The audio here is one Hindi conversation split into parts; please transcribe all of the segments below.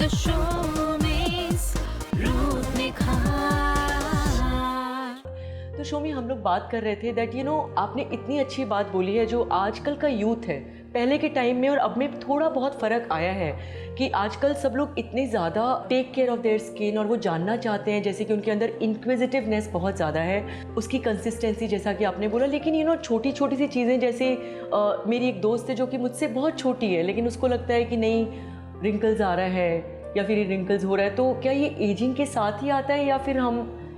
The showbiz रूप निखार। तो शोमी हम लोग बात कर रहे थे दैट आपने इतनी अच्छी बात बोली है जो आजकल का यूथ है, पहले के टाइम में और अब में थोड़ा बहुत फ़र्क आया है कि आजकल सब लोग इतने ज़्यादा take care of their skin और वो जानना चाहते हैं, जैसे कि उनके अंदर इंक्विजिटिवनेस बहुत ज़्यादा है, उसकी कंसिस्टेंसी जैसा कि आपने बोला। लेकिन छोटी छोटी सी चीज़ें जैसे मेरी एक दोस्त है जो कि मुझसे बहुत छोटी है, लेकिन उसको लगता है कि नहीं रिंकल्स आ रहा है या फिर ये रिंकल्स हो रहा है, तो क्या ये एजिंग के साथ ही आता है या फिर हम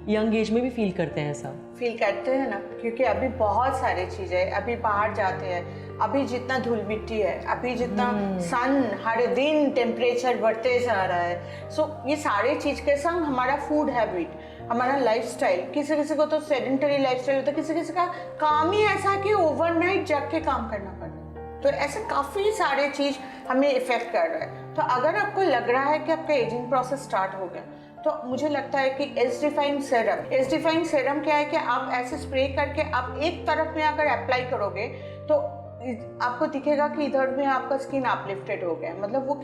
यंग एज में भी फील करते हैं ऐसा? फील करते हैं ना, क्योंकि अभी बहुत सारी चीज़ें, अभी बाहर जाते हैं, अभी जितना धूल मिट्टी है, अभी जितना सन हर दिन टेम्परेचर बढ़ते जा रहा है, सो ये सारे चीज़ के संग हमारा फूड हैबिट, हमारा लाइफस्टाइल, किसी किसी को तो सेडेंटरी लाइफस्टाइल होता है, किसी किसी का काम ही ऐसा कि ओवरनाइट जग के काम करना पड़ता है, तो ऐसे काफ़ी सारे चीज़ हमें इफ़ेक्ट कर रहा है। तो अगर आपको लग रहा है कि आपका एजिंग प्रोसेस स्टार्ट हो गया, तो मुझे लगता है कि एज डिफाइंड सेरम क्या है कि आप ऐसे स्प्रे करके आप एक तरफ में अगर अप्लाई करोगे तो आपको दिखेगा कि इधर में आपका स्किन अपलिफ्टेड हो गया, मतलब वो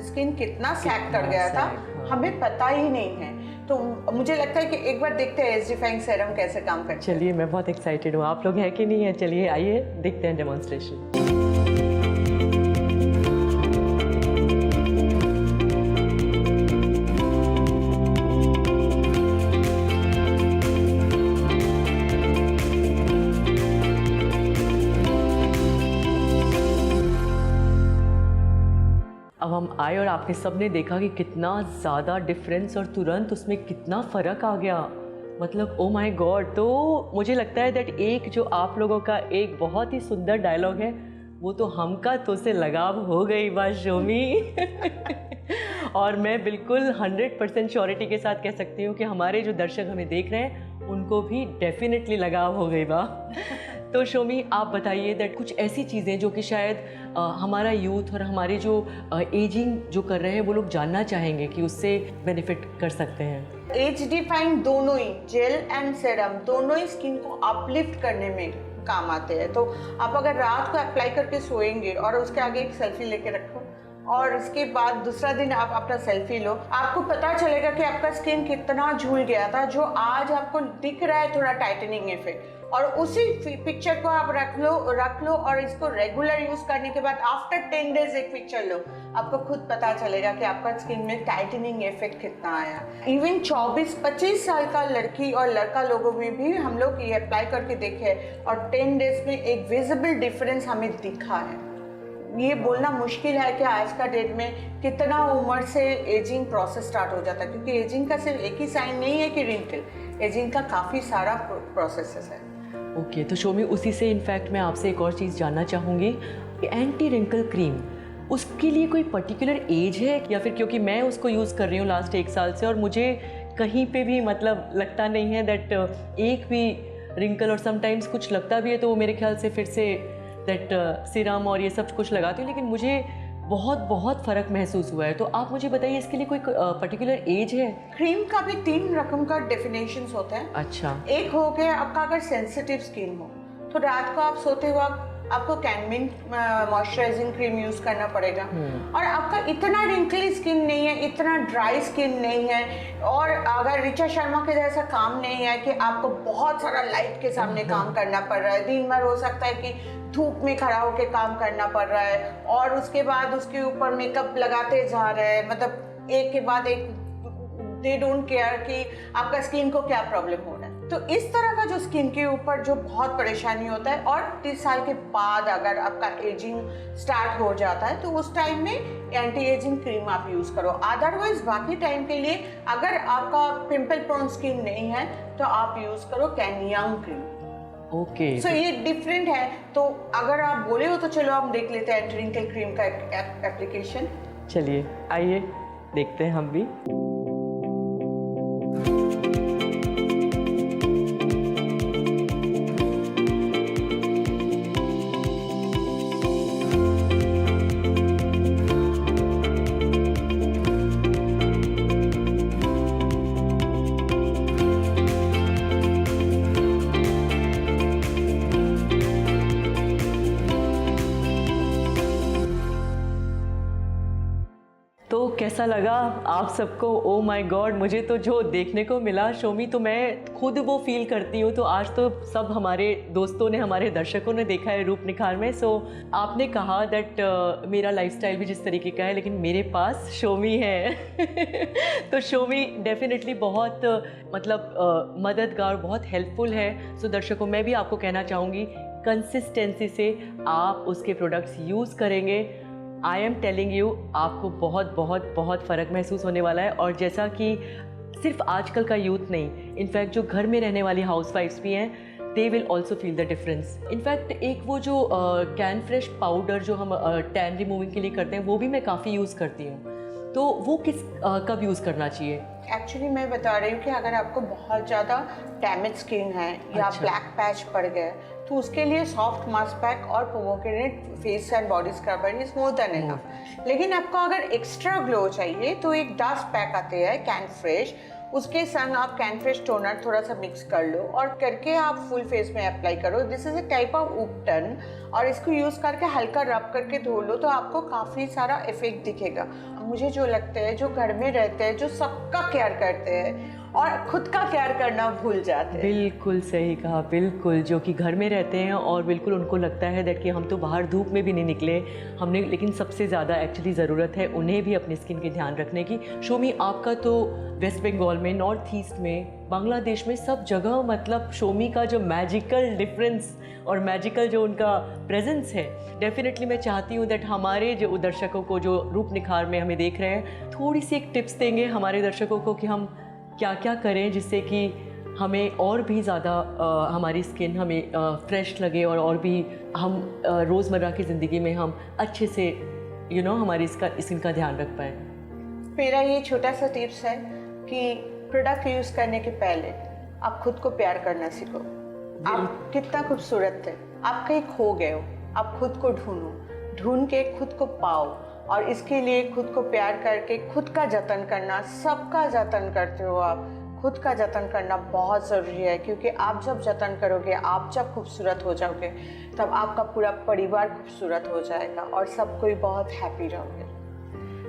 स्किन कितना सैग कर गया था हमें पता ही नहीं है। तो मुझे लगता है कि एक बार देखते हैं एज डिफाइंड सेरम कैसे काम करता है। चलिए, मैं बहुत एक्साइटेड हूँ, आप लोग हैं कि नहीं है? चलिए आइए देखते हैं डेमोन्स्ट्रेशन। अब हम आए और आपने सबने देखा कि कितना ज़्यादा डिफरेंस और तुरंत उसमें कितना फ़र्क आ गया, मतलब ओ माय गॉड। तो मुझे लगता है दैट एक जो आप लोगों का एक बहुत ही सुंदर डायलॉग है, वो तो हमका तो से लगाव हो गई बात शोमी। और मैं बिल्कुल 100% श्योरिटी के साथ कह सकती हूँ कि हमारे जो दर्शक हमें देख रहे हैं उनको भी डेफिनेटली लगाव हो गई बा। तो शोमी आप बताइए दैट कुछ ऐसी चीज़ें जो कि शायद हमारा यूथ और हमारे जो एजिंग जो कर रहे हैं वो लोग जानना चाहेंगे कि उससे बेनिफिट कर सकते हैं। एज डिफाइंड दोनों ही जेल एंड सेरम दोनों ही स्किन को अपलिफ्ट करने में काम आते हैं। तो आप अगर रात को अप्लाई करके सोएंगे और उसके आगे एक सेल्फी लेके रखो और उसके बाद दूसरा दिन आप अपना सेल्फी लो, आपको पता चलेगा कि आपका स्किन कितना झूल गया था, जो आज आपको दिख रहा है थोड़ा टाइटनिंग इफेक्ट। और उसी पिक्चर को आप रख लो और इसको रेगुलर यूज करने के बाद आफ्टर 10 डेज एक पिक्चर लो, आपको खुद पता चलेगा कि आपका स्किन में टाइटनिंग इफेक्ट कितना आया। इवन 24-25 साल का लड़की और लड़का लोगों में भी हम लोग ये अप्लाई करके देखे और 10 डेज में एक विजिबल डिफरेंस हमें दिखा है। ये बोलना मुश्किल है कि आज का डेट में कितना उम्र से एजिंग प्रोसेस स्टार्ट हो जाता है, क्योंकि एजिंग का सिर्फ एक ही साइन नहीं है कि रिंकल, एजिंग का काफ़ी सारा प्रोसेस है। ओके, तो शोमी उसी से इनफैक्ट मैं आपसे एक और चीज़ जानना चाहूँगी कि एंटी रिंकल क्रीम, उसके लिए कोई पर्टिकुलर एज है या फिर क्योंकि मैं उसको यूज़ कर रही हूँ लास्ट 1 साल से और मुझे कहीं पे भी मतलब लगता नहीं है दैट एक भी रिंकल, और समटाइम्स कुछ लगता भी है तो वो मेरे ख्याल से फिर से दैट सीरम और ये सब कुछ लगाती हूँ, लेकिन मुझे बहुत फ़र्क महसूस हुआ है। तो आप मुझे बताइए इसके लिए कोई पर्टिकुलर एज है? क्रीम का भी 3 रकम का डेफिनेशंस होते हैं। अच्छा। एक हो गया आपका अगर सेंसिटिव स्किन हो तो रात को आप सोते वक्त आपको कैनमिन मॉइस्चराइजिंग क्रीम यूज करना पड़ेगा। और आपका इतना रिंकली स्किन नहीं है, इतना ड्राई स्किन नहीं है, और अगर ऋचा शर्मा के जैसा काम नहीं है कि आपको बहुत सारा लाइट के सामने काम करना पड़ रहा है, दिन भर हो सकता है कि धूप में खड़ा होकर काम करना पड़ रहा है और उसके बाद उसके ऊपर मेकअप लगाते जा रहे हैं, मतलब एक के बाद एक दे डोंट केयर कि आपका स्किन को क्या प्रॉब्लम हो रहा है। तो इस तरह का जो स्किन के ऊपर जो बहुत परेशानी होता है और 30 साल के बाद अगर आपका एजिंग स्टार्ट हो जाता है तो उस टाइम में एंटी एजिंग क्रीम आप यूज करो। अदरवाइज बाकी टाइम के लिए अगर आपका पिंपल प्रोन स्किन नहीं है तो आप यूज करो कैनियंग क्रीम। ओके, सो ये डिफरेंट है। तो अगर आप बोले हो तो चलो हम देख लेते हैं एंटी रिंकल क्रीम का एप्लीकेशन। चलिए आइए देखते हैं हम भी। कैसा लगा आप सबको? ओ माय गॉड, मुझे तो जो देखने को मिला शोमी, तो मैं खुद वो फील करती हूँ। तो आज तो सब हमारे दोस्तों ने, हमारे दर्शकों ने देखा है रूप निखार में। सो आपने कहा दैट मेरा लाइफस्टाइल भी जिस तरीके का है, लेकिन मेरे पास शोमी है। तो शोमी डेफिनेटली बहुत मतलब मददगार, बहुत हेल्पफुल है। सो दर्शकों, मैं भी आपको कहना चाहूँगी, कंसिस्टेंसी से आप उसके प्रोडक्ट्स यूज़ करेंगे, आई एम टेलिंग यू, आपको बहुत बहुत बहुत फ़र्क महसूस होने वाला है। और जैसा कि सिर्फ आजकल का यूथ नहीं, इनफैक्ट जो घर में रहने वाली हाउसवाइफ्स भी हैं, they will also feel the difference. In fact एक वो जो कैन फ्रेश पाउडर जो हम टैन रिमूविंग के लिए करते हैं, वो भी मैं काफ़ी यूज़ करती हूँ। तो वो कब यूज़ करना चाहिए? एक्चुअली मैं बता रही हूँ कि अगर आपको बहुत ज़्यादा डैमेज स्किन है या अच्छा। ब्लैक पैच पड़ गए, तो उसके लिए सॉफ्ट मास्क पैक और pomegranate face and body scrubber is more than enough. लेकिन आपको अगर एक्स्ट्रा ग्लो चाहिए तो एक डस्ट पैक आते हैं कैन फ्रेश, उसके संग आप कैन फ्रेश टोनर थोड़ा सा मिक्स कर लो और करके आप फुल फेस में अप्लाई करो। This is a type of ubtan, और इसको यूज़ करके हल्का रब करके धो लो तो आपको काफ़ी सारा इफेक्ट दिखेगा। मुझे जो लगता है, जो घर में रहते हैं, जो सबका केयर करते हैं और खुद का केयर करना भूल जाते हैं। बिल्कुल सही कहा, बिल्कुल, जो कि घर में रहते हैं और बिल्कुल उनको लगता है दैट कि हम तो बाहर धूप में भी नहीं निकले हमने, लेकिन सबसे ज़्यादा एक्चुअली ज़रूरत है उन्हें भी अपनी स्किन के ध्यान रखने की। शोमी, आपका तो वेस्ट बंगाल में, नॉर्थ ईस्ट में, बांग्लादेश में, सब जगह मतलब शोमी का जो मैजिकल डिफरेंस और मैजिकल जो उनका प्रेजेंस है, डेफिनेटली मैं चाहती हूँ दैट हमारे जो दर्शकों को जो रूप निखार में हमें देख रहे हैं, थोड़ी सी एक टिप्स देंगे हमारे दर्शकों को कि हम क्या क्या करें जिससे कि हमें और भी ज़्यादा हमारी स्किन हमें फ्रेश लगे और भी हम रोज़मर्रा की ज़िंदगी में हम अच्छे से हमारी स्किन का ध्यान रख पाएँ। मेरा ये छोटा सा टिप्स है कि प्रोडक्ट यूज़ करने के पहले आप खुद को प्यार करना सीखो। आप कितना खूबसूरत थे, आप कहीं खो गए हो, आप खुद को ढूंढ के खुद को पाओ, और इसके लिए खुद को प्यार करके खुद का जतन करना, सबका जतन करते हो आप, खुद का जतन करना बहुत ज़रूरी है। क्योंकि आप जब जतन करोगे, आप जब खूबसूरत हो जाओगे, तब आपका पूरा परिवार खूबसूरत हो जाएगा और सब कोई बहुत हैप्पी रहोगे।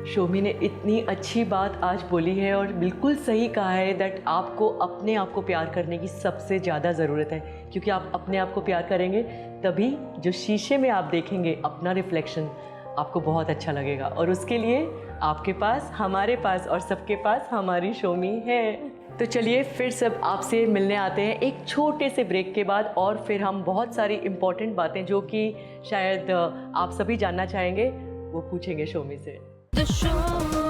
शोमी ने इतनी अच्छी बात आज बोली है और बिल्कुल सही कहा है दैट आपको अपने आप को प्यार करने की सबसे ज़्यादा ज़रूरत है, क्योंकि आप अपने आप को प्यार करेंगे तभी जो शीशे में आप देखेंगे अपना रिफ्लेक्शन, आपको बहुत अच्छा लगेगा। और उसके लिए आपके पास, हमारे पास और सबके पास हमारी शोमी है। तो चलिए फिर सब आपसे मिलने आते हैं एक छोटे से ब्रेक के बाद, और फिर हम बहुत सारी इम्पॉर्टेंट बातें जो कि शायद आप सभी जानना चाहेंगे वो पूछेंगे शोमी से। The show